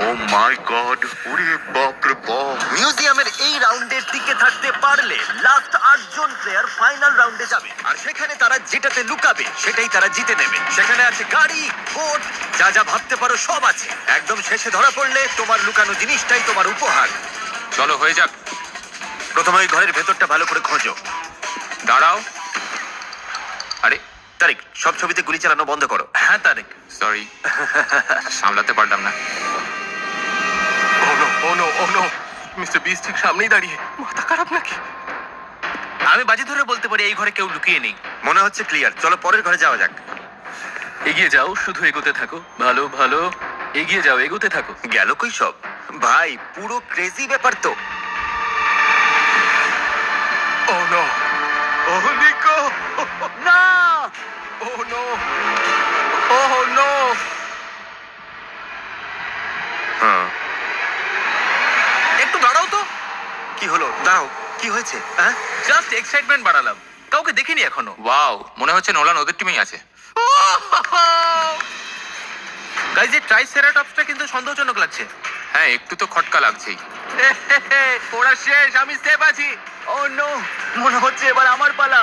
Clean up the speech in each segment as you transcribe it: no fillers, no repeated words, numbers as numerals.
O my god, ওরে বাপ রে বাপ। মিউজিয়ামের এই রাউন্ডে টিকে থাকতে পারলে লাস্ট 8 জন প্লেয়ার ফাইনাল রাউন্ডে যাবে, আর সেখানে তারা যেটাতে লুকাবে সেটাই তারা জিতে নেবে। সেখানে আছে গাড়ি, বোট, যা যা ভাবতে পারো সব আছে। একদম শেষে ধরা পড়লে তোমার লুকানো জিনিসটাই তোমার উপহার। চলো হয়ে যাক। প্রথমে ওই ঘরের ভেতরটা ভালো করে খোঁজো। দাঁড়াও। আরে তারিক, সব ছবিতে গুলি চালানো বন্ধ করো। হ্যাঁ তারেক, সরি, সামলাতে পারলাম না। মিস্টার বিস্ট ঠিক সামনেই দাঁড়িয়ে। মাথা খারাপ নাকি? আমি বাজি ধরে বলতে পারি এই ঘরে কেউ লুকিয়ে নেই। মনে হচ্ছে ক্লিয়ার, চলো পরের ঘরে যাওয়া যাক। এগিয়ে যাও, শুধু এগোতে থাকো। ভালো ভালো, এগিয়ে যাও, এগোতে থাকো। গেল কই সব? ভাই পুরো ক্রেজি ব্যাপার তো। ও নো, ও নিকো, না, ও নো, ও নো। হ্যাঁ, একটু দাঁড়াও তো। কি হলো? দাও, কি হয়েছে? হ্যাঁ, জাস্ট এক্সাইটমেন্ট বাড়ালাম। কাউকে দেখিনি এখনো। ওয়াও, মনে হচ্ছে নোলান ওদের টিমেই আছে। গাইজ, এই ট্রাইসেরাটপসটা কিন্তু সন্দেহজনক লাগছে। হ্যাঁ, একটু তো খটকা লাগছেই। ওরা শেষ, আমি সেফ আছি। ও নো, মনে হচ্ছে এবার আমার পালা।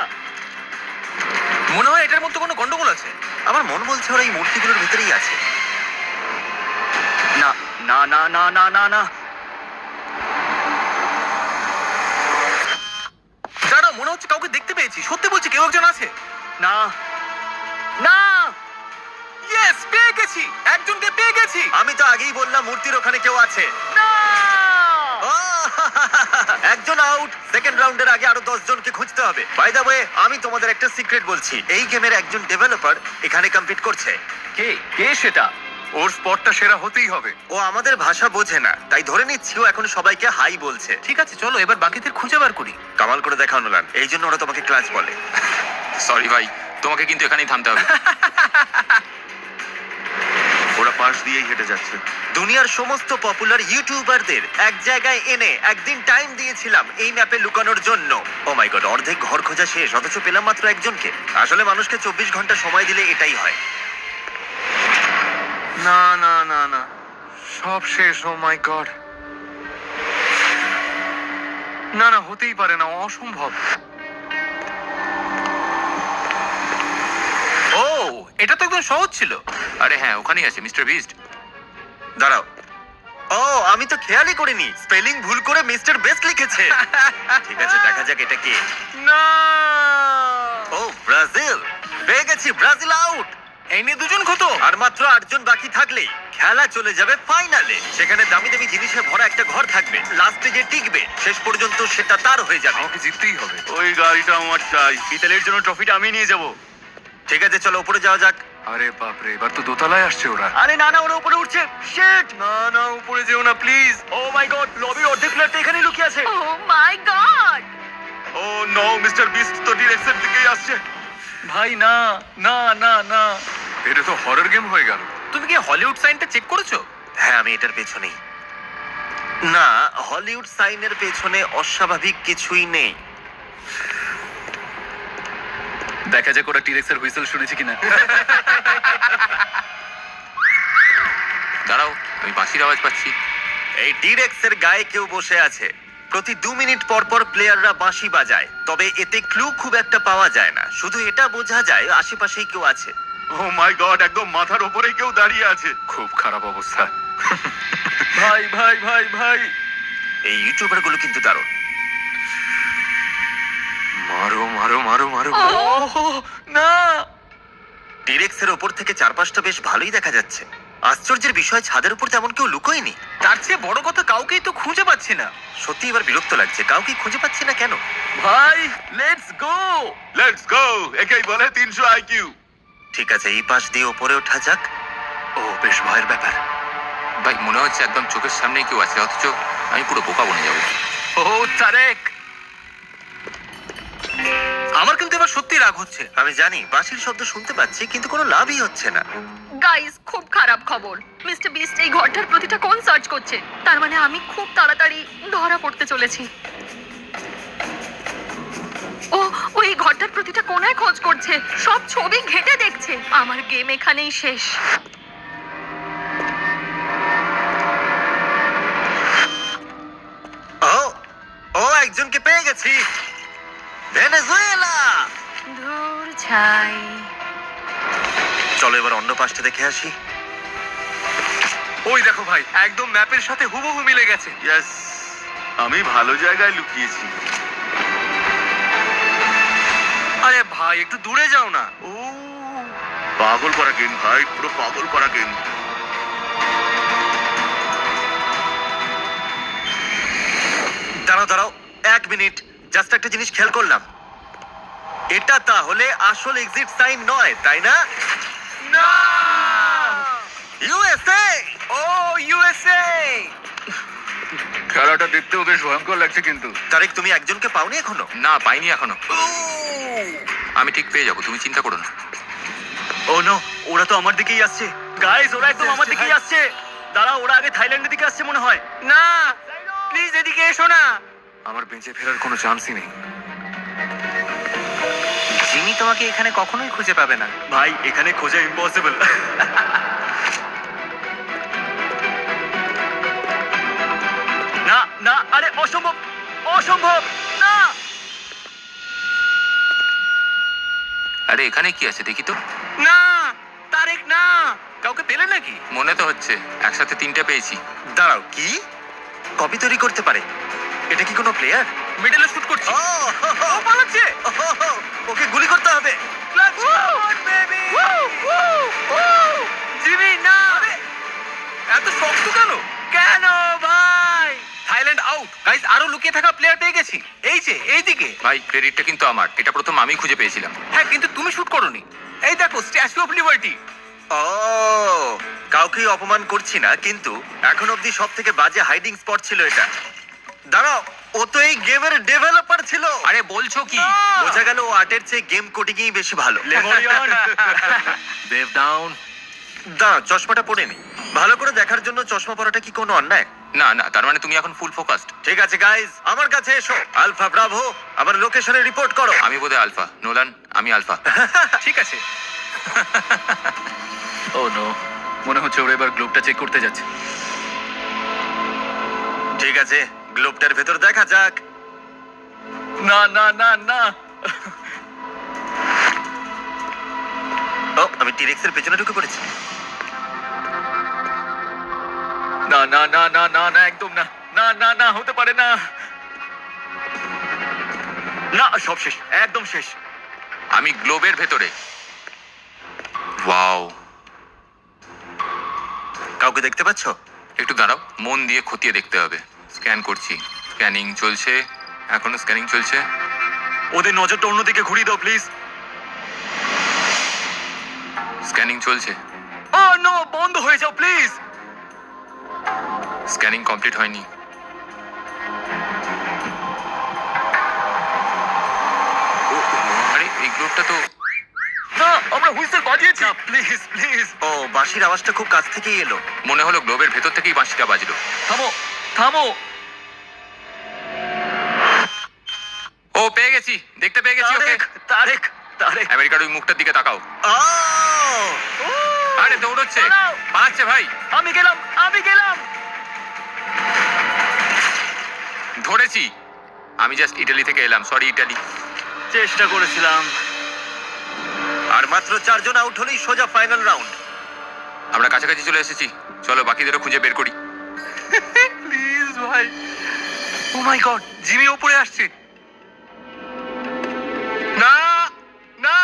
মনে হয় এটার মধ্যে কোনো গন্ডগোল আছে। আমার মন বলছে ওরা এই মূর্তিগুলোর ভেতরেই আছে। না না না না না না না, দাঁড়াও, মনে হচ্ছে কাউকে দেখতে পেয়েছি। সত্যি বলছি, কেউ একজন আছে। না না, ইয়েস, পেয়ে গেছি, একজনকে পেয়ে গেছি। আমি তো আগেই বললাম মূর্তির ওখানে কেউ আছে। একজন আউট। সেকেন্ড রাউন্ডের আগে আরো 10 জনকে খুঁজতে হবে। বাই দ্য ওয়ে, আমি তোমাদের একটা সিক্রেট বলছি। এই গেমের একজন ডেভেলপার এখানে কমপ্লিট করছে। কে কে সেটা? ওর স্পটটা সেরা হতেই হবে। ও আমাদের ভাষা বোঝে না, তাই ধরে নিচ্ছি ও এখন সবাইকে হাই বলছে। ঠিক আছে, চলো এবার বাকিদের খুঁজে বার করি। কামাল করে দেখাও নোলান, এই জন্য ওরা তোমাকে ক্লাচ বলে। সরি ভাই, তোমাকে কিন্তু এখানেই থামতে হবে। ওরা পাশ দিয়েই হেঁটে যাচ্ছে। দুনিয়ার সমস্ত পপুলার ইউটিউবারদের এক জায়গায় এনে একদিন টাইম দিয়েছিলাম এই ম্যাপে লুকানোর জন্য। ও মাই গড, অর্ধেক ঘর খোঁজা শেষ, অথচ পেলাম মাত্র একজনকে। আসলে মানুষকে 24 ঘন্টা সময় দিলে এটাই হয়। না না না না, সব শেষ। ও মাই গড, না না, হতেই পারে না, অসম্ভব। ও, এটা তো একদম সহজ ছিল। আরে হ্যাঁ, ওখানেই আছে মিস্টার বিস্ট। দাঁড়াও, ও আমি তো খেয়ালই করিনি, স্পেলিং ভুল করে মিস্টার বেস্ট লিখেছে। ঠিক আছে, দেখা যাক এটা কি। না, ও ব্রাজিল, পেয়ে গেছি। Brazil out. এই নিয়ে দুজন ক্ষত। আর মাত্র 8 জন বাকি থাকলেই খেলা চলে যাবে ফাইনালে। সেখানে দামি দামি জিনিসে ভরা একটা ঘর থাকবে। লাস্টে যে টিকবে শেষ পর্যন্ত সেটা তার হয়ে যাবে। আমাকে জিততেই হবে। ওই গাড়িটা আমার চাই। ইতালির জন্য ট্রফিটা আমি নিয়ে যাব। ঠিক আছে, চলো উপরে যাওয়া যাক। আরে বাপরে, এবার তো দোতলায় আসছে ওরা। আরে না না, ওরা উপরে উঠছে। শিট, না না, উপরে যেও না প্লিজ। ও মাই গড, লবির অর্ধেক প্লেয়ারটা এখানেই লুকিয়ে আছে। Oh my god! Oh no, Mister Beast তো ডিরেক্টর দিকেই আসছে। ভাই না না না না, এটা তো হরর গেম হয়ে গেল। তুমি কি হলিউড সাইনটা চেক করেছো? হ্যাঁ, আমি এটার পেছনেই। না, হলিউড সাইনের পেছনে অস্বাভাবিক কিছুই নেই। দেখা যাক ওরা টিরেক্সের হুইসেল শুনেছে কিনা। দাঁড়াও, আমি বাঁশির আওয়াজ পাচ্ছি। এই ডিরেক্স এর গায়ে কেউ বসে আছে। প্রতি 2 মিনিট পর পর প্লেয়াররা বাঁশি বাজায়, তবে এতে ক্লু খুব একটা পাওয়া যায় না। শুধু এটা বোঝা যায় আশেপাশেই কেউ আছে। ও মাই গড, একদম মাথার উপরেই কেউ দাঁড়িয়ে আছে। খুব খারাপ অবস্থা। ভাই ভাই ভাই ভাই, এই ইউটিউবার গুলো কিন্তু দারুণ। মারো মারো মারো মারো। Oh! না, ডিরেক্স এর ওপর থেকে চারপাশটা বেশ ভালোই দেখা যাচ্ছে। আশ্চর্যের বিষয়, ছাদের উপর তেমন কেউ লুকোয়নি। তার চেয়ে বড় কথা, কাউকেই তো খুঁজে পাচ্ছি না। সত্যি এবার বিরক্ত লাগছে, কাউকে খুঁজে পাচ্ছি না কেন। ভাই লেটস গো। লেটস গো, একেই বলে 300 আইকিউ। ঠিক আছে, এই পাশ দিয়ে ওপরে ওঠা যাক। ও বেশ ভয়ের ব্যাপার। ভাই, মনে হচ্ছে একদম চোখের সামনেই কেউ আছে, অথচ আমি পুরো বোকা বনে যাবো। ও তারেক, আমার কিন্তু এবার সত্যি রাগ হচ্ছে। আমি জানি বাঁশির শব্দ শুনতে পাচ্ছি, কিন্তু কোনো লাভই হচ্ছে না। গাইস, খুব খারাপ খবর। মিস্টার বিস্ট এই ঘরটার প্রতিটা কোণ সার্চ করছে। তার মানে আমি খুব তাড়াতাড়ি ধরা পড়তে চলেছি। ও ওই ঘরটার প্রতিটা কোণায় খোঁজ করছে, সব ছবি ঘেঁটে দেখছে। আমার গেম এখানেই শেষ। গেছি ভেনেজুয়েলা। ধুর ছাই। চলো এবার অন্য পাশটা দেখে আসি। ওই দেখো ভাই, একদম ম্যাপের সাথে হুবহু মিলে গেছে। ইয়েস, আমি ভালো জায়গায় লুকিয়েছি। আরে ভাই, একটু দূরে যাও না। ও, পাগল করা গেম ভাই, পুরো পাগল করা গেম। দাঁড়াও দাঁড়াও, 1 মিনিট, জাস্ট একটা জিনিস খেয়াল করলাম। এটা তাহলে আসল এক্সিট সাইন নয়, তাই না? না! ইউএসএ! ও ইউএসএ! খেলাটা দেখতেও বেশ ভয়ঙ্কর লাগছে কিন্তু। তারেক, তুমি একজনকে পাওনি এখনো? না, পাইনি এখনো। আমি ঠিক পেয়ে যাবো, তুমি চিন্তা করো না। ও নো, ওরা তো আমার দিকেই আসছে। গাইস, ওরা একদম আমার দিকেই আসছে। দাঁড়াও, ওরা আগে থাইল্যান্ডের দিকে আসছে মনে হয়। না, প্লিজ এদিকে এসো না। আমার বেঁচে ফেরার কোনো চান্সই নেই। জিমি তোমাকে এখানে কখনোই খুঁজে পাবে না। ভাই, এখানে খোঁজা ইম্পসিবল। না না, আরে অসম্ভব, অসম্ভব, না। আরে এখানে কি আছে দেখি তো। না, তারেক না। কাউকে পেলে নাকি? মনে তো হচ্ছে একসাথে 3টে পেয়েছি। দাঁড়াও, কি কপি তৈরি করতে পারে? এটা কি কোনো প্লেয়ার? মিডলে শুট করছি। ও পালাচ্ছে। ওকে গুলি করতে হবে। জিমি না। এত শক্ত কেন? কেন ভাই? Thailand out. গাইস, আরো লুকিয়ে থাকা প্লেয়ার পেয়ে গেছি। এই যে এইদিকে। ভাই, ক্রেডিটটা কিন্তু আমার। এটা প্রথম আমি খুঁজে পেয়েছিলাম। হ্যাঁ, কিন্তু তুমি শুট করোনি। এই দেখো, স্ট্যাচু অফ লিবার্টি। ও, কাউকেই অপমান করছি না, কিন্তু এখন অবধি সব থেকে বাজে হাইডিং স্পট ছিল এটা। দাঁড়াও, ও তো এই গেমের ডেভেলপার ছিল। আরে বলছো কি? বোঝা গেল ও আর্টের চেয়ে গেম কোডিংই বেশি ভালো। They've down. দাঁড়াও, চশমাটা পরে নি। ভালো করে দেখার জন্য চশমা পরাটা কি কোনো অন্যায়? না না, তার মানে তুমি এখন ফুল ফোকাসড। ঠিক আছে গাইজ, আমার কাছে এসো। আলফা ব্রাভো, আমার লোকেশনে রিপোর্ট করো। আমি বোধহয় আলফা। নোলান, আমি আলফা। ঠিক আছে। ও নো, মনে হচ্ছে ওরা এবার গ্লোবটা চেক করতে যাচ্ছে। ঠিক আছে, গ্লোবটার ভেতর দেখা যাক। না না না না। ও, আমি টিরেক্সের পেছনে ঢুকে পড়েছি। না না না না না না, একদম না। না না না, হতে পারে না। না, সব শেষ, একদম শেষ। আমি গ্লোবের ভেতরে। ওয়াও। কাউকে দেখতে পাচ্ছ? একটু দাঁড়াও, মন দিয়ে খতিয়ে দেখতে হবে। স্ক্যান করছি। স্ক্যানিং চলছে। এখনো স্ক্যানিং চলছে। ওদের নজরটা অন্যদিকে ঘুরিয়ে দাও প্লিজ। স্ক্যানিং চলছে। ও নো, বন্ধ হয়ে যাও প্লিজ। স্ক্যানিং কমপ্লিট হয়নি। আরে এই গ্লোবটা তো। না, আমরা হুইসেল বাজিয়েছি। Please please. ও, বাঁশির আওয়াজটা খুব কাছ থেকেই এলো। মনে হলো গ্লোবের ভেতর থেকেই বাঁশিটা বাজলো। থামো থামো। ও, পেয়ে গেছি, দেখতে পেয়ে গেছি ওকে। তারেক তারেক তারেক। আমেরিকার ওই মুখটার দিকে তাকাও। ও, আরে দৌড়চ্ছে, দাঁড়াও। পালাচ্ছে ভাই। আমি গেলাম, আমি গেলাম। ধরেছি। আমি জাস্ট ইটালি থেকে এলাম। Sorry Italy. চেষ্টা করেছিলাম। আর মাত্র 4 জন আউট হলেই সোজা ফাইনাল রাউন্ড। আমরা কাছাকাছি চলে এসেছি। চলো বাকিদেরও খুঁজে বের করি। প্লিজ ভাই। ও মাই গড, জিমি উপরে আসছে। না না।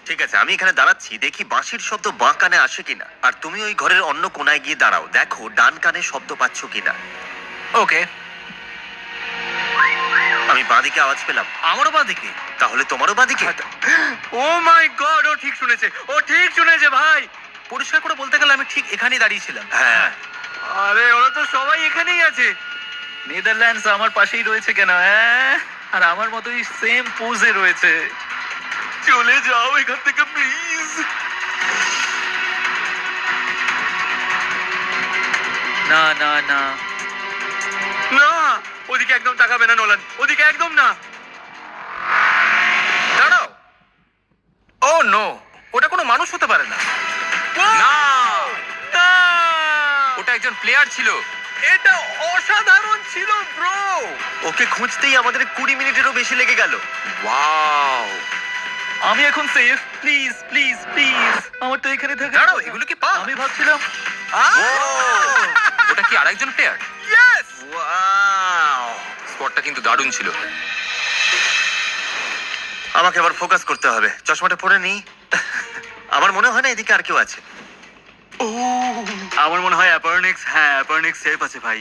ঠিক আছে, আমি এখানে দাঁড়াচ্ছি, দেখি বাঁশির শব্দ বাঁ কানে আসে কিনা। আর তুমি ওই ঘরের অন্য কোনায় গিয়ে দাঁড়াও, দেখো ডান কানে শব্দ পাচ্ছ কিনা। ওকে। আমি বাঁ দিকে আওয়াজ পেলাম। আমারও বাঁদিকে। তাহলে তোমারও বাঁ দিকে? ও মাই গড, ও ঠিক শুনেছে, ও ঠিক শুনেছে ভাই। পরিষ্কার করে বলতে গেলে আমি ঠিক এখানেই দাঁড়িয়েছিলাম। হ্যাঁ। আরে ওরা তো সবাই এখানেই আছে। নেদারল্যান্ডস আমার পাশেই রয়েছে কেন? হ্যাঁ, আর আমার মতোই সেম পোজে রয়েছে। চলে যাও এখান থেকে প্লিজ। না না না। না, ওদিকে একদম তাকাবে না নোলান, ওদিকে একদম না। দাঁড়াও। ও নো, ওটা কোনো মানুষ হতে পারে না। না, না! ওটা একজন প্লেয়ার ছিল। এটা অসাধারণ ছিল ব্রো। ওকে খুঁজতেই আমাদের 20 মিনিটেরও বেশি লেগে গেল। ওয়াও! আমি এখন সেফ। প্লিজ প্লিজ প্লিজ আমার তো এখানে থাকা দাঁড়াও, এগুলো কি পা? আমি ভাবছিলাম ওটা কি আরেকজন প্লেয়ার? ইয়েস! ওয়াও! স্পটটা কিন্তু দারুণ ছিল। আমাকে আবার ফোকাস করতে হবে, চশমাটা পরে নিই। আমার মনে হয় না এদিকে আর কেউ আছে। আমার মনে হয় অ্যাপারনিক্স, হ্যাঁ অ্যাপারনিক্স সেফ আছে ভাই।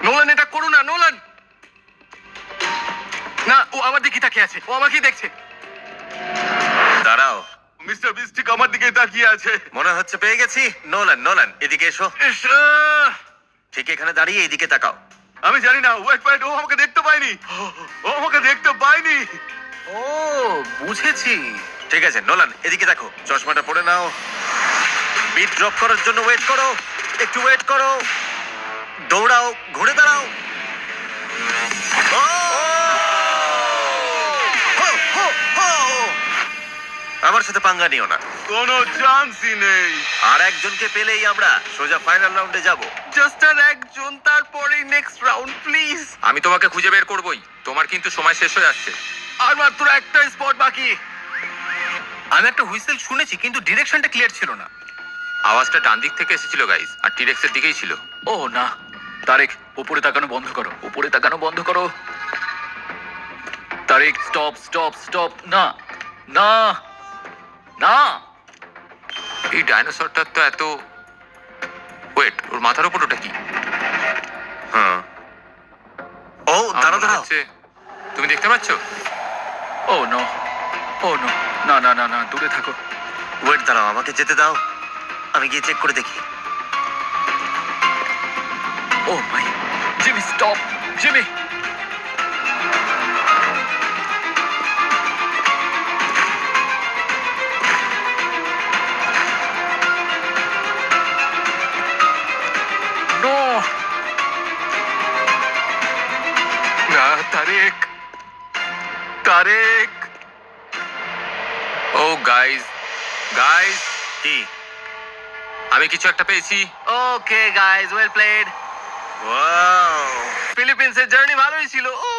নোলান, এটা করো না নোলান। না, ও আমার দিকে তাকিয়ে আছে, ও আমাকেই দেখছে। দাঁড়াও, মিস্টার বিস্ট ঠিক আমার দিকে তাকিয়ে আছে। মনে হচ্ছে পেয়ে গেছি। নোলান, নোলান এদিকে এসো। ইস, ঠিক এখানে দাঁড়িয়ে এদিকে তাকাও। আমি জানি না, ওয়েট ওয়েট, ও আমাকে দেখতে পায়নি। ও আমাকে দেখতে পায়নি। ও বুঝেছি। ঠিক আছে নোলান, এদিকে দেখো, চশমাটা পরে নাও। বিট ড্রপ করার জন্য ওয়েট করো, একটু ওয়েট করো। দৌড়াও, ঘুরে দাঁড়াও। ও! হো, হো, হো! আমার সাথে পাঙ্গা নিও না। কোনো চান্সই নেই। আর একজনকে পেলেই আমরা সোজা ফাইনাল রাউন্ডে যাব। জাস্ট আর একজন, তারপরেই নেক্সট রাউন্ড প্লিজ। আমি তোমাকে খুঁজে বের করবই। তোমার কিন্তু সময় শেষ হয়ে আসছে। আর মাত্র একটা স্পট বাকি। আমি একটা হুইসেল শুনেছি, কিন্তু ডিরেকশনটা ক্লিয়ার ছিল না। আওয়াজটা ডান দিক থেকে এসেছিল গাইস, আর টিরেক্সের দিকেই ছিল। ও না, তারেক উপরে তাকানো বন্ধ করো, উপরে তাকানো বন্ধ করো। Tarek stop stop stop. না না না। এই ডাইনোসরটার তো এত ওয়েট, ওর মাথার উপর ওটা কি? হ্যাঁ। ও আমার দাঁড়াও মনে দাঁড়াও। হচ্ছে, তুমি দেখতে পাচ্ছ? ও নো, ও নো, না না না না, দূরে থাকো। ওয়েট, দাঁড়াও, আমাকে যেতে দাও। আমি গিয়ে চেক করে দেখি। Oh my, Jimmy stop, Jimmy. No, না Tareq, Tareq. Oh guys, guys, কি? আমি কিছু একটা পেয়েছি। Okay guys, well played. Wow! ফিলিপিন্সের জার্নি ভালোই ছিল। ও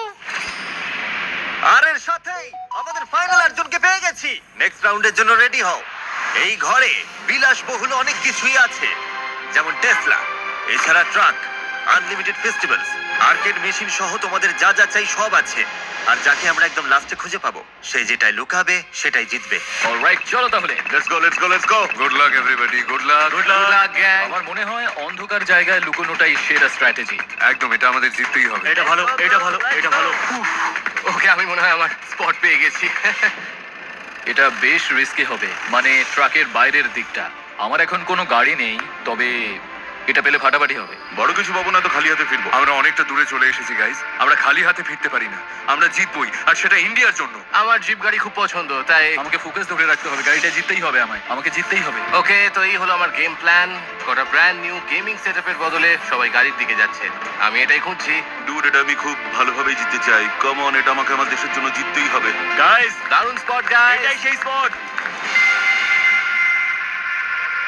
আর এর সাথেই আমাদের ফাইনাল একজনকে পেয়ে গেছি। নেক্সট রাউন্ডের জন্য রেডি হও। এই ঘরে বিলাসবহুল অনেক কিছুই আছে, যেমন টেসলা, এছাড়া truck, unlimited festivals, arcade machine সহ তোমাদের যা যা চাই সব আছে। আর যাকে আমরা একদম লাস্টে খুঁজে পাবো, সে যেটাই লুকাবে সেটাই জিতবে। অলরাইট, চলো তাহলে। Let's go, let's go, let's go. Good luck everybody, good luck. Good luck gang. আমার মনে হয় অন্ধকার জায়গায় লুকোনোটাই সেরা স্ট্র্যাটেজি। একদম, এটা আমাদের জিততেই হবে। এটা ভালো, এটা ভালো, এটা ভালো। ওকে, আমি মনে হয় আমার স্পট পেয়ে গেছি। এটা বেশ রিস্কি হবে, মানে ট্রাকের বাইরের দিকটা। আমার এখন কোনো গাড়ি নেই, তবে এটা পেলে ফাটাফাটি হবে। বড় কিছু পাবো না তো খালি হাতে ফিরবো। আমরা অনেকটা দূরে চলে এসেছি গাইস। আমরা খালি হাতে ফিরতে পারি না। আমরা জিতবই, আর সেটা ইন্ডিয়ার জন্য। আমার জিপ গাড়ি খুব পছন্দ, তাই আমাকে ফোকাস ধরে রাখতে হবে, গাড়িটা জিততেই হবে আমায়, আমাকে জিততেই হবে। ওকে, তো এই হলো আমার গেম প্ল্যান। কটা ব্র্যান্ড নিউ গেমিং সেটআপের বদলে সবাই গাড়ির দিকে যাচ্ছে। আমি এটাই খুঁজছি। ডুড, এটা আমি খুব ভালোভাবেই জিততে চাই। কাম অন, এটা আমাকে আমার দেশের জন্য জিততেই হবে। গাইস, দারুণ স্পট গাইস। এটাই সেই স্পট।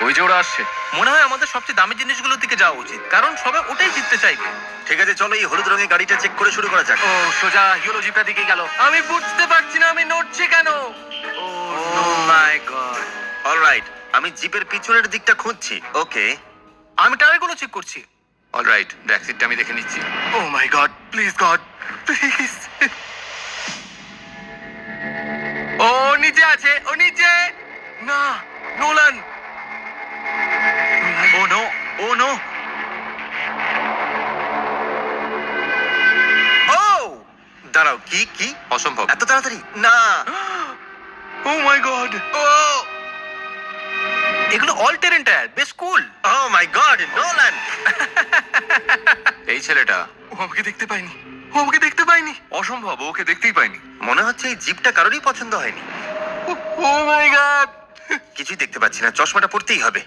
ওই যে ওরা আসছে। মনে হয় আমাদের সবচেয়ে দামি জিনিসগুলোর দিকে যাওয়া উচিত, কারণ সবাই ওটাই জিততে চাইবে। ঠিক আছে, চলো এই হলুদ রঙের গাড়িটা চেক করে শুরু করা যাক। ও সোজা ইয়েলো জিপটার দিকে গেল। আমি বুঝতে পারছি না আমি নড়ছি কেন। ও মাই গড। অলরাইট, আমি জিপের পিছনের দিকটা খুঁজছি। ওকে, আমি টায়ারগুলো চেক করছি। অলরাইট, ব্যাক সিটটা আমি দেখে নিচ্ছি। ও my god, please god, please. ও নিচে আছে, ও নিচে। না, নোলান। ও নো, ও নো। ও দাঁড়াও, কি কি? অসম্ভব। এত তাড়াতাড়ি না। ও মাই গড। ও এগুলো অল টেরেন টায়ার, বেশ কুল। ও মাই গড, নোলান! এই ছেলেটা ও আমাকে দেখতে পাইনি, ও আমাকে দেখতে পাইনি। অসম্ভব, ওকে দেখতেই পাইনি। মনে হচ্ছে এই জিপটা কারোরই পছন্দ হয়নি। ও মাই গড। কিছুই দেখতে পাচ্ছি না, চশমাটা পড়তেই হবে।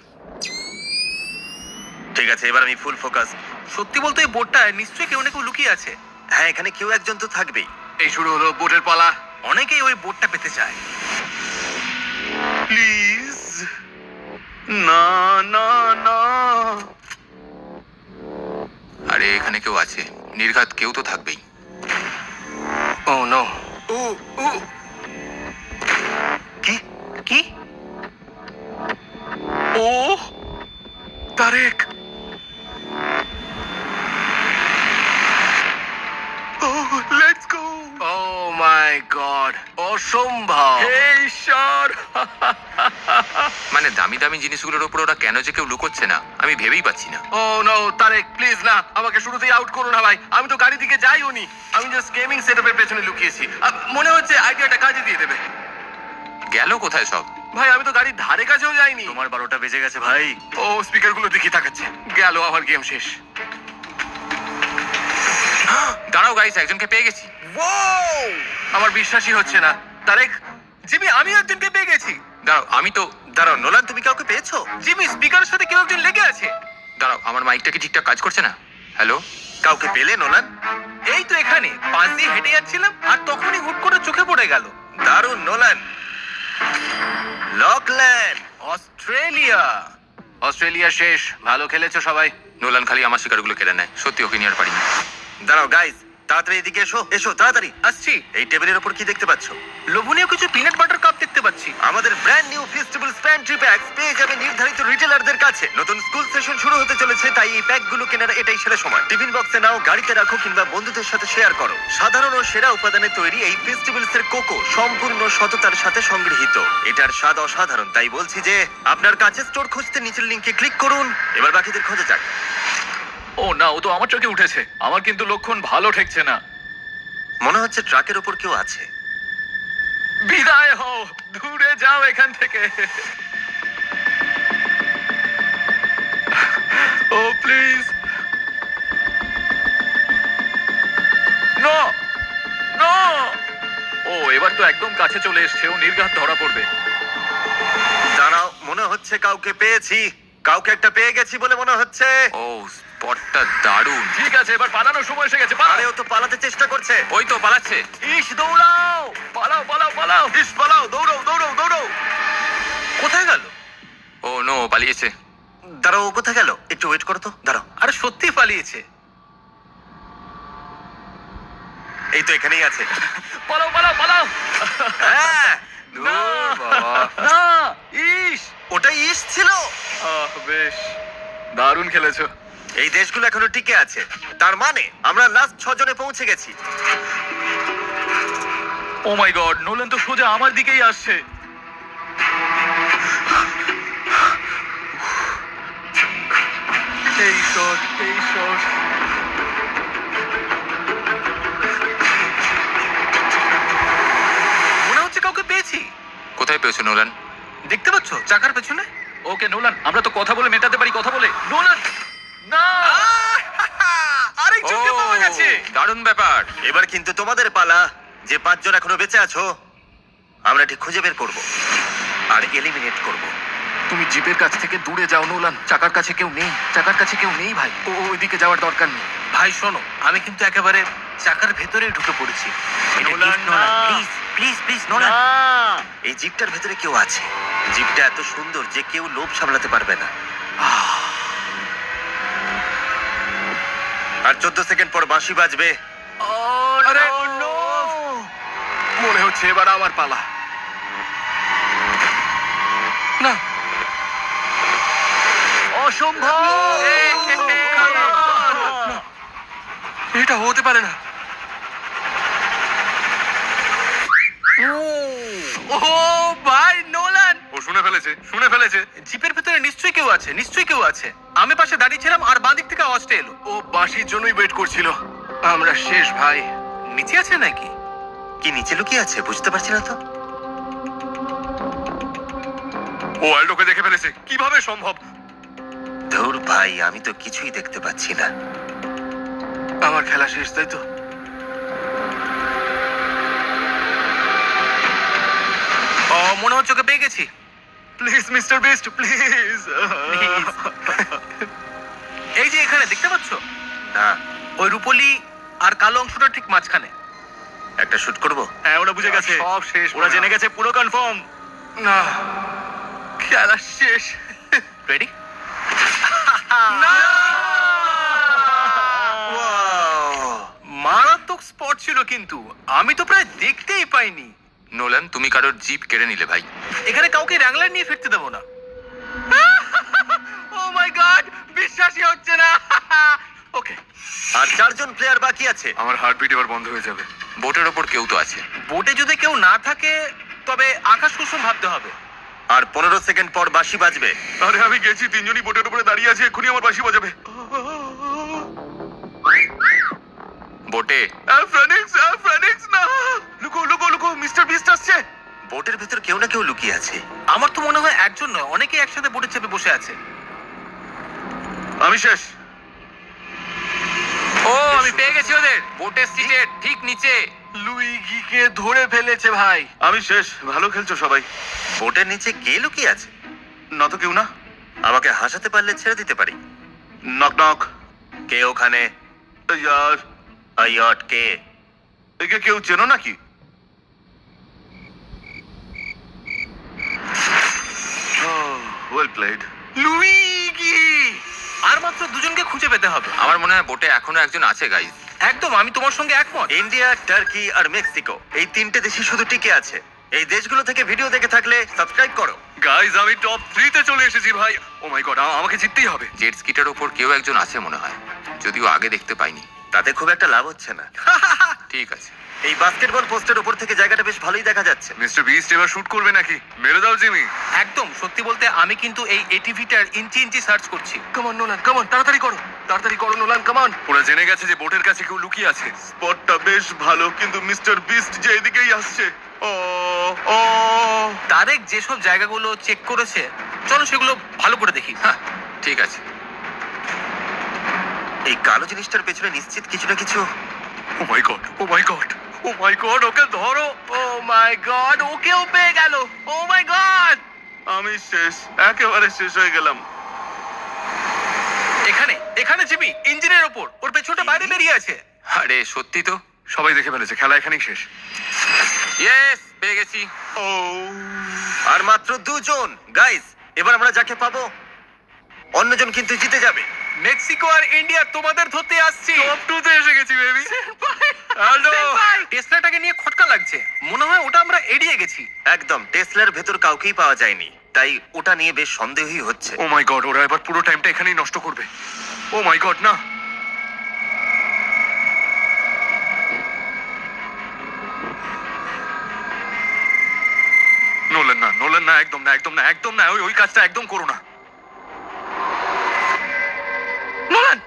ঠিক আছে, এবার আমি ফুল ফোকাস। সত্যি বলতে এই বোর্ডটায় নিশ্চয়ই কেউ না কেউ লুকিয়ে আছে। হ্যাঁ, এখানে কেউ একজন তো থাকবেই। এই শুরু হলো বোর্ডের পালা। অনেকেই ওই বোর্ডটা পেতে চায়। প্লিজ, না না না। আরে এখানে কেউ আছে, নির্ঘাত কেউ তো থাকবেই। ও নো। ও ও কি কি? ও Tareq, oh let's go. Oh my god, অসম্ভব। হে ঈশ্বর! মানে দামি দামি জিনিসগুলোর উপর ওরা কেন যে কেউ লুকোচ্ছে না আমি ভেবেই পাচ্ছি না। ও নো তারেক, প্লিজ না, আমাকে শুরুতেই আউট করো না ভাই। আমি তো গাড়ি দিকে যাইও নি, আমি জাস্ট গেমিং সেটআপের পেছনে লুকিয়েছি। মনে হচ্ছে আইডিয়াটা কাজে দিয়ে দেবে। গেল কোথায় সব? ভাই আমি তো গাড়ির ধারে কাছেও যাইনি। তোমার 12টা বেজে গেছে ভাই। ও স্পিকারগুলো দেখি তাকাচ্ছে। গেল আমার গেম শেষ। দাঁড়াও গাইস, একজনকে পেয়ে গেছি। আমার বিশ্বাসই হচ্ছে না। তারেক, জিমি, আমি একজনকে পেয়ে গেছি। দাঁড়াও, আমি তো দাঁড়াও নোলান, তুমি কাউকে পেয়েছো? জিমি, স্পিকারের সাথে কেউ একজন লেগে আছে। দাঁড়াও, আমার মাইকটা কি ঠিকঠাক কাজ করছে না? হ্যালো? কাউকে পেলে নোলান? এই তো এখানে পাশ দিয়ে হেঁটে যাচ্ছিলাম আর তখনই হুট করে চোখে পড়ে গেল। দারুণ নোলান। লকল্যান্ড। অস্ট্রেলিয়া। অস্ট্রেলিয়া শেষ। ভালো খেলেছো সবাই। নোলান খালি আমার শিকারগুলো কেড়ে নেয়, সত্যি ওকে নিয়ে আর পারিনি। দাঁড়াও গাইস, তাড়াতাড়ি এদিকে এসো, এসো তাড়াতাড়ি। আসছি। এই টেবিলের উপর কি দেখতে পাচ্ছ? লোভনীয় কিছু পিনাট বাটার কাপ দেখতে পাচ্ছি। আমাদের brand new festivals pantry packs পেয়ে যাবে নির্ধারিত রিটেলারদের কাছে। নতুন স্কুল সেশন শুরু হতে চলেছে, তাই এই প্যাকগুলো কেনার এটাই সেরা সময়। টিফিন বক্সে নাও, গাড়িতে রাখো কিংবা বন্ধুদের সাথে শেয়ার করো। সাধারণ ও সেরা উপাদানে তৈরি এই ফেস্টিভ্যালস এর কোকো সম্পূর্ণ সততার সাথে সংগৃহীত। এটার স্বাদ অসাধারণ, তাই বলছি যে আপনার কাছে স্টোর খুঁজতে নিচের লিংকে ক্লিক করুন। এবার বাকিদের খোঁজা যাক। ও না, ও তো আমার চোখে উঠেছে। আমার কিন্তু লক্ষণ ভালো ঠেকছে না। মনে হচ্ছে ট্রাকের উপর কেউ আছে। বিদায় হও, দূরে যাও এখান থেকে। ও প্লিজ, নো নো। ও এবার তো একদম কাছে চলে এসছে, ও নির্ঘাত ধরা পড়বে। দাঁড়াও, মনে হচ্ছে কাউকে পেয়েছি। কাউকে একটা পেয়ে গেছি বলে মনে হচ্ছে। ও স্পটটা দারুণ। ঠিক আছে, এবার পালানোর সময় এসে গেছে। পালাও। আরে ও তো পালাতে চেষ্টা করছে। ওই তো পালাচ্ছে। ইস, দৌড়াও, পালাও পালাও পালাও। ইস, পালাও, দৌড়াও দৌড়াও দৌড়াও। কোথায় গেল? ও নো, পালিয়েছে। দাঁড়াও, ও কোথায় গেল? একটু ওয়েট করো তো, দাঁড়াও। আরে সত্যি পালিয়েছে। এই তো এখানেই আছে। পালাও পালাও পালাও। হ্যাঁ, না না, ইস। ওটাই ইস ছিল। বেশ দারুণ খেলেছো। এই দেশগুলো এখনো টিকে আছে, তার মানে আমরা লাস্ট 6 জনে পৌঁছে গেছি। ও মাই গড, নোলান তো সোজা আমার দিকেই আসছে। এই শট, এই শট। মনে হচ্ছে কাউকে পেয়েছি। কোথায় পেয়েছো নোলান? দেখতে পাচ্ছ চাকার পেছনে? ওকে নোলান, আমরা তো কথা বলে মেটাতে পারি, কথা বলে। নোলান, না। আরে চোখে পাওয়া গেছে। দারুণ ব্যাপার। এবার কিন্তু তোমাদের পালা। যে 5 জন এখনো বেঁচে আছো, আমরা ঠিক খুঁজে বের করব আর এলিমিনেট করব। তুমি জিপের কাছ থেকে দূরে যাও নোলান। চাকার কাছে কেউ নেই, চাকার কাছে কেউ নেই ভাই। ওইদিকে যাওয়ার দরকার নেই। ভাই শোনো, আমি কিন্তু একেবারে চাকার ভেতরে ঢুকে পড়েছি। নোলান, না। Please please please Nolan. না। এই জিপটার ভেতরে কেউ আছে। জিপটা এত সুন্দর যে কেউ লোভ সামলাতে পারবে না। আর 14 সেকেন্ড পর বাঁশি বাজবে। আরে মনে হচ্ছে এবার আমার পালা। না, অসম্ভব। এটা হতে পারে না। ও ভাই নোলান, ও শুনে ফেলেছে, শুনে ফেলেছে। জিপের ভেতরে নিশ্চয়ই কেউ আছে, নিশ্চয়ই কেউ আছে। আমি পাশে দাঁড়িয়েছিলাম আর বাঁ দিক থেকে আওয়াজটা এলো। ও বাঁশির জন্যই ওয়েট করছিল। আমরা শেষ ভাই। নিচে আছে নাকি? কি নিচে লুকিয়ে আছে বুঝতে পারছি না তো। ও অ্যাল্ডোকে দেখে ফেলেছে, কিভাবে সম্ভব? ধুর ভাই, আমি তো কিছুই দেখতে পাচ্ছি না। আমার খেলা শেষ, তাই তো? ও মনে হচ্ছে ওকে পেয়ে গেছি। Please mister beast, please. এই যে এখানে দেখতে পাচ্ছ, না, ওই রূপলি আর কালো অংশটা ঠিক মাঝখানে। একটা শুট করব। হ্যাঁ, ওরা বুঝে গেছে। সব শেষ, ওরা জেনে গেছে, পুরো কনফার্ম। না, খেলা শেষ। রেডি? না, স্পট ছিল, কিন্তু আমি তো প্রায় দেখতেই পাইনি। নোলান, তুমি কারোর জিপ কেড়ে নিলে ভাই। এখানে কাউকে র্যাংলার নিয়ে ফিরতে দেবো না। ও মাই গড, বিশ্বাসই হচ্ছে না। ওকে, আর 4 জন প্লেয়ার বাকি আছে। আমার হার্টবিট এবার বন্ধ হয়ে যাবে। বোটের ওপর কেউ তো আছে। বোটে যদি কেউ না থাকে তবে আকাশ কুসুম ভাবতে হবে। আর 15 সেকেন্ড পর বাঁশি বাজবে। আরে আমি গেছি, 3 জনই বোটের উপরে দাঁড়িয়ে আছে, এক্ষুনি আমার বাঁশি বাজাবে। বোটে ফ্রেনিক্স না, লুকো লুকো লুকো, মিস্টার বিস্ট আসছে। বোটের ভিতর কেউ না কেউ লুকিয়ে আছে। আমার তো মনে হয় একজন নয়, অনেকেই একসাথে বোটে চেপে বসে আছে। আমি শেষ। ও, আমি পেয়ে গেছি ওদের। বোটের সিটের ঠিক নিচে। লুইগিকে ধরে ফেলেছে ভাই। আমি শেষ। ভালো খেলছো সবাই। বোটের নিচে কে লুকিয়ে আছে? না তো কেউ না। আমাকে হাসাতে পারলে ছেড়ে দিতে পারি। Knock knock. কে ওখানে? ইয়ার, আইয়ট কে? একে কেউ চেনো নাকি? Well played. লুইগি! আর মাত্র দুজনকে খুঁজে পেতে হবে। আমার মনে হয় বোটে এখনো একজন আছে গাইজ। একদম, আমি তোমার সঙ্গে একমত। ইন্ডিয়া, টার্কি আর মেক্সিকো, এই 3টে দেশই শুধু টিকে আছে। এই দেশগুলো থেকে ভিডিও দেখে থাকলে সাবস্ক্রাইব করো। গাইজ, আমি টপ 3 তে চলে এসেছি ভাই। ও মাই গড, আমাকে জিততেই হবে। জেট স্কিটার ওপর কেউ একজন আছে মনে হয়, যদিও আগে দেখতে পাইনি। তাতে খুব একটা লাভ হচ্ছে না। ঠিক আছে। এই বাস্কেটবল পোস্টের উপর থেকে জায়গাটা বেশ ভালোই দেখা যাচ্ছে। মিস্টার বিস্ট এবার শুট করবে নাকি? মেরে দাও জিমি। একদম, সত্যি বলতে আমি কিন্তু এই এটিভিটার ইঞ্চি ইঞ্চি সার্চ করছি। Come on Nolan, come on, তাড়াতাড়ি করো নোলান, কাম অন। ওরা জেনে গেছে যে বোটের কাছে কেউ লুকিয়ে আছে। স্পটটা বেশ ভালো, কিন্তু মিস্টার বিস্ট যে এদিকেই আসছে। ও ও, তারেক যেসব জায়গাগুলো চেক করেছে, চলো সেগুলো ভালো করে দেখি। হ্যাঁ, ঠিক আছে। এই কালো জিনিসটার পেছনে নিশ্চিত কিছু না কিছু। ও my god, O my god, O my god, ওকে ধরো। ও মাই গড, ওকেও পেয়ে গেল। ও মাই গড! আমি শেষ, একেবারে শেষ হয়ে গেলাম। এখানে এখানে জিমি, ইঞ্জিনের ওপর। ওর পেছনটা বাইরে বেরিয়ে আছে। আরে সত্যি তো। সবাই দেখে ফেলেছে, খেলা এখানেই শেষ। ইয়েস, পেয়ে গেছি। ও, আর মাত্র 2 জন। গাইস, এবার আমরা যাকে পাবো অন্যজন কিন্তু জিতে যাবে। মেক্সিকো আর ইন্ডিয়া তোমাদের ধরতে আসছি। টপ 2 তে এসে গেছি বেবি। হ্যালো। টেসলাটাকে নিয়ে খটকা লাগছে, মনে হয় ওটা আমরা এড়িয়ে গেছি। একদম, টেসলার ভেতর কাউকেই পাওয়া যায়নি, তাই ওটা নিয়ে বেশ সন্দেহই হচ্ছে। ও মাই গড, ওরা এবার পুরো টাইমটা এখানেই নষ্ট করবে। ও মাই গড, না। নোলান না, নোলান না, একদম না, একদম না, একদম না, ওই কাজটা একদম করো না। নোলান,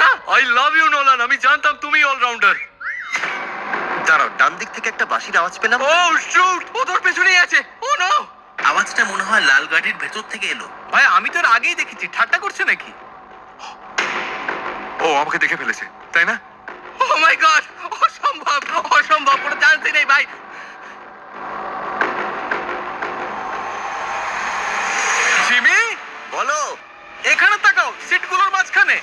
না। আই লাভ ইউ নোলান, আমি জানতাম তুমি অলরাউন্ডার। দাঁড়াও, ডান দিক থেকে একটা বাঁশির আওয়াজ পেলাম। ও শুট, ও তোর পেছনেই আছে। ও নো! আওয়াজটা মনে হয় লাল গাড়ির ভেতর থেকে এলো। ভাই, আমি তো এর আগেই দেখেছি। ঠাট্টা করছে নাকি? ও আমাকে দেখে ফেলেছে, তাই না? ও মাই গড, অসম্ভব, অসম্ভব, কোনো চান্সই নেই ভাই। জিমি, বলো। এখানে তাকাও, সিটগুলোর মাঝখানে।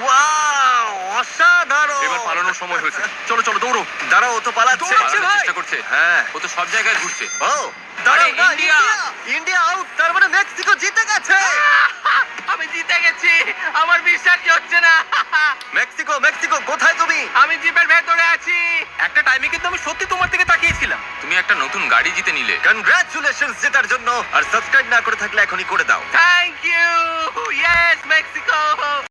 ওয়াও, অসাধারণ। এবার পালানোর সময় হয়েছে। চলো চলো, দৌড়ো। দাঁড়াও, ও তো পালাচ্ছে। দৌড়াচ্ছে পালানোর ভাই। চেষ্টা করছে। হ্যাঁ। ও তো সব জায়গায় ঘুরছে। ও দাঁড়াও, আরে, না, ইন্ডিয়া। ইন্ডিয়া আউট, তার মানে মেক্সিকো জিতে গেছে। আমি জিতে গেছি, আমার বিশ্বাসই হচ্ছে না। মেক্সিকো, মেক্সিকো, কোথায় তুমি? আমি জিপের ভেতরে আছি। একটা টাইমে কিন্তু আমি সত্যি তোমার দিকে তাকিয়েছিলাম। তুমি একটা নতুন গাড়ি জিতে নিলে। কনগ্রাচুলেশনস জেতার জন্য। আর সাবস্ক্রাইব না করে থাকলে এখনই করে দাও। Thank you. Yes, Mexico.